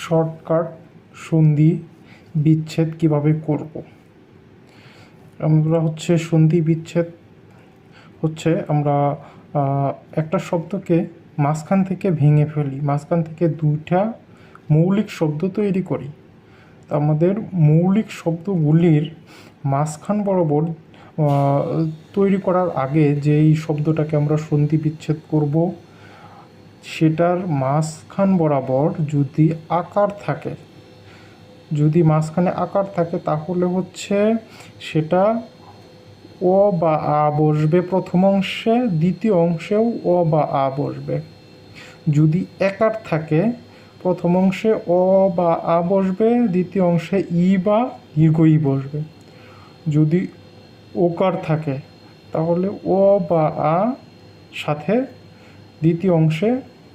Shortcut সন্ধি বিচ্ছেদ কিভাবে করব। আমরা সন্ধি বিচ্ছেদ আমরা একটা শব্দকে মাঝখান থেকে ভেঙে ফেলি, মাঝখান থেকে দুইটা মৌলিক শব্দ তৈরি করি। আমাদের মৌলিক শব্দগুলির মাঝখান বরাবর তৈরি করার আগে যেই শব্দটাকে আমরা সন্ধি বিচ্ছেদ করব, সেটার মাঝখান বরাবর যদি আকার থাকে, যদি মাঝখানে আকার থাকে তাহলে সেটা অ বা আ বসবে প্রথম অংশে, দ্বিতীয় অংশেও অ বা আ বসবে। যদি একার থাকে প্রথম অংশে অ বা আ বসবে, দ্বিতীয় অংশে ই বা দীর্ঘ ই বসবে। যদি ওকার থাকে তাহলে অ বা আ সাথে দ্বিতীয় অংশে